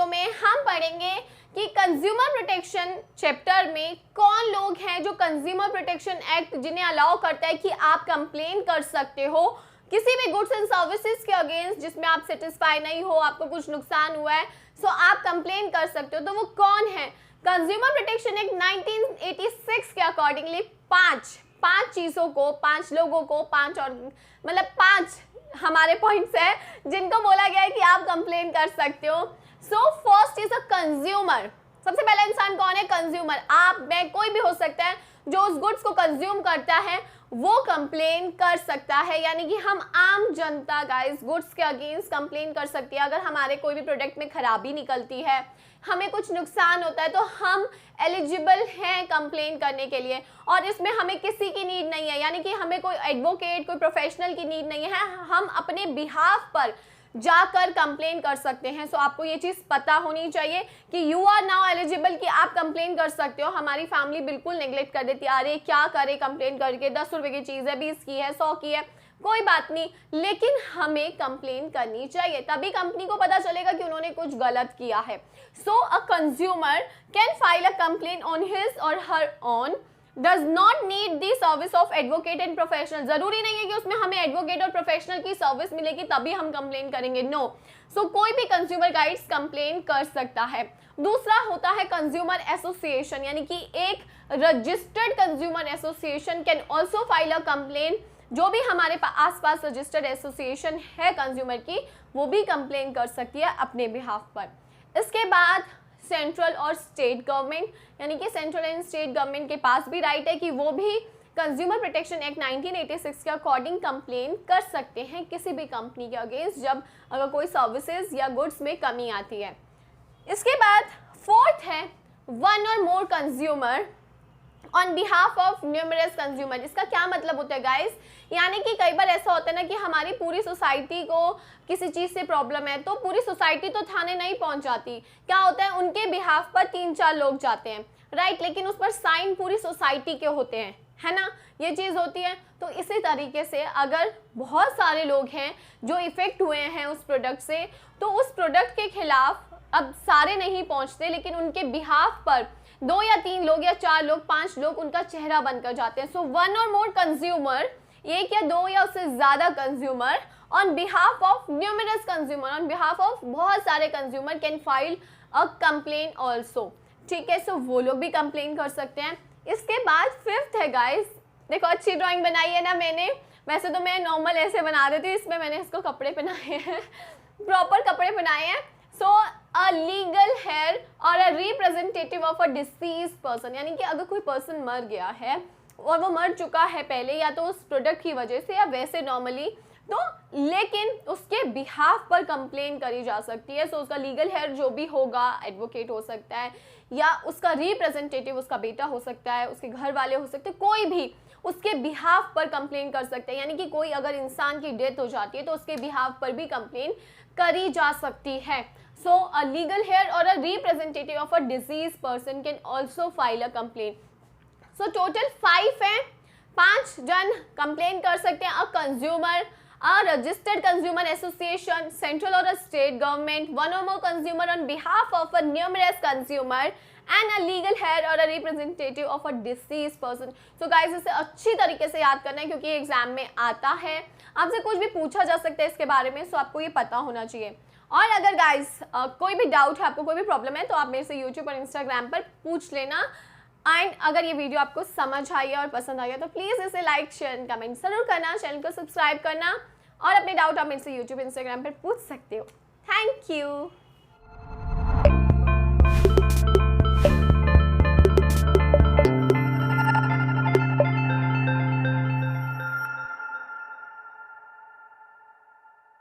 में हम पढ़ेंगे कि कंज्यूमर प्रोटेक्शन चैप्टर में कौन लोग हैं जो कंज्यूमर प्रोटेक्शन एक्ट जिन्हें अलाउ करता है कि आप कंप्लेन कर सकते हो किसी भी गुड्स एंड सर्विसेज के अगेंस्ट जिसमें आप सेटिस्फाई नहीं हो, आपको कुछ नुकसान हुआ है, सो आप कंप्लेन कर सकते हो। तो वो कौन है? कंज्यूमर प्रोटेक्शन एक्ट 1986 के अकॉर्डिंगली पांच चीज़ों को, 5 लोगों को, 5 और मतलब 5 हमारे पॉइंट्स है जिनको बोला गया है कि आप कंप्लेन कर सकते हो। So first is a consumer. सबसे पहला इंसान कौन है? कंज्यूमर। आप, मैं, कोई भी हो सकता है जो उस गुड्स को कंज्यूम करता है वो कंप्लेन कर सकता है। यानी कि हम आम जनता गाइस गुड्स के अगेंस्ट कंप्लेन कर सकती है। अगर हमारे कोई भी प्रोडक्ट में खराबी निकलती है, हमें कुछ नुकसान होता है, तो हम एलिजिबल हैं कंप्लेन करने के लिए। और इसमें हमें किसी की नीड नहीं है, यानी कि हमें कोई एडवोकेट, कोई प्रोफेशनल की नीड नहीं है। हम अपने बिहाफ पर जाकर कंप्लेन कर सकते हैं। सो आपको ये चीज़ पता होनी चाहिए कि यू आर नाउ एलिजिबल, कि आप कंप्लेन कर सकते हो। हमारी फैमिली बिल्कुल नेग्लेक्ट कर देती है, अरे क्या करे कंप्लेन करके, 10 रुपए की चीज़ है, 20 की है, 100 की है, कोई बात नहीं, लेकिन हमें कंप्लेन करनी चाहिए। तभी कंपनी को पता चलेगा कि उन्होंने कुछ गलत किया है। So a consumer can file a complaint on his or her own, does not need the service of advocate and professional. जरूरी नहीं है कि उसमें हमें एडवोकेट और प्रोफेशनल की सर्विस मिलेगी तभी हम कंप्लेन करेंगे, नो। सो कोई भी कंज्यूमर गाइड्स कंप्लेन कर सकता है। दूसरा होता है कंज्यूमर एसोसिएशन, यानी कि एक registered consumer association can also file a complain. जो भी हमारे आसपास रजिस्टर्ड एसोसिएशन है कंज्यूमर की, वो भी कंप्लेन कर सकती है अपने बिहाफ पर। इसके बाद सेंट्रल और स्टेट गवर्नमेंट, यानी कि सेंट्रल एंड स्टेट गवर्नमेंट के पास भी राइट है कि वो भी कंज्यूमर प्रोटेक्शन एक्ट 1986 के अकॉर्डिंग कंप्लेन कर सकते हैं किसी भी कंपनी के अगेंस्ट जब अगर कोई सर्विसेज या गुड्स में कमी आती है। इसके बाद फोर्थ है one or more consumer on behalf of numerous consumer. इसका क्या मतलब होता है गाइस? यानी कि कई बार ऐसा होता है ना कि हमारी पूरी सोसाइटी को किसी चीज़ से प्रॉब्लम है, तो पूरी सोसाइटी तो थाने नहीं पहुंच जाती। क्या होता है, उनके बिहाफ पर 3-4 लोग जाते हैं, राइट, लेकिन उस पर साइन पूरी सोसाइटी के होते हैं, है ना, ये चीज़ होती है। तो इसी तरीके से अगर बहुत सारे लोग हैं जो इफेक्ट हुए हैं उस प्रोडक्ट से, तो उस प्रोडक्ट के खिलाफ अब सारे नहीं पहुँचते, लेकिन उनके बिहाफ पर 2 या 3 लोग या 4 लोग, 5 लोग उनका चेहरा बनकर जाते हैं। So one or more consumer, 1 या 2 या उससे ज़्यादा consumer on behalf of numerous consumer, on behalf of बहुत सारे consumer can file a complain also. ठीक है, सो वो लोग भी कंप्लेन कर सकते हैं। इसके बाद फिफ्थ है गाइस, देखो अच्छी ड्राइंग बनाई है ना मैंने, वैसे तो मैं नॉर्मल ऐसे बना देती, इसमें मैंने इसको कपड़े पहनाए हैं प्रॉपर कपड़े पहनाए हैं। सो अ लीगल हेयर और a representative of a disease person, यानी कि अगर कोई पर्सन मर गया है और वो मर चुका है पहले, या तो उस प्रोडक्ट की वजह से या वैसे नॉर्मली, तो लेकिन उसके बिहाफ पर कंप्लेन करी जा सकती है। सो उसका लीगल हेयर जो भी होगा, एडवोकेट हो सकता है या उसका रिप्रेजेंटेटिव उसका बेटा हो सकता है, उसके घर वाले हो सकते हैं, कोई भी उसके बिहाफ पर कंप्लेन कर सकते हैं। यानी कि कोई अगर इंसान की डेथ हो जाती है तो उसके बिहाफ पर भी कंप्लेन करी जा सकती है। सो अ लीगल हेयर और a representative of a disease person can also file a complain. So total 5 हैं, 5 जन कंप्लेन कर सकते हैं। A consumer, a registered consumer association, central or a state government, one or more consumer on behalf of a numerous consumer, and a legal head or a representative of a deceased person. So guys, इसे अच्छी तरीके से याद करना है क्योंकि exam में आता है, आपसे कुछ भी पूछा जा सकता है इसके बारे में, सो आपको ये पता होना चाहिए। और अगर गाइस कोई भी डाउट है, आपको कोई भी प्रॉब्लम है, तो आप मेरे से यूट्यूब और इंस्टाग्राम पर पूछ लेना। एंड अगर ये वीडियो आपको समझ आई है और पसंद आई है तो प्लीज़ इसे लाइक, शेयर एंड कमेंट जरूर करना, चैनल को सब्सक्राइब करना, और अपने डाउट आप मेरे से यूट्यूब, इंस्टाग्राम पर पूछ सकते हो। Thank you.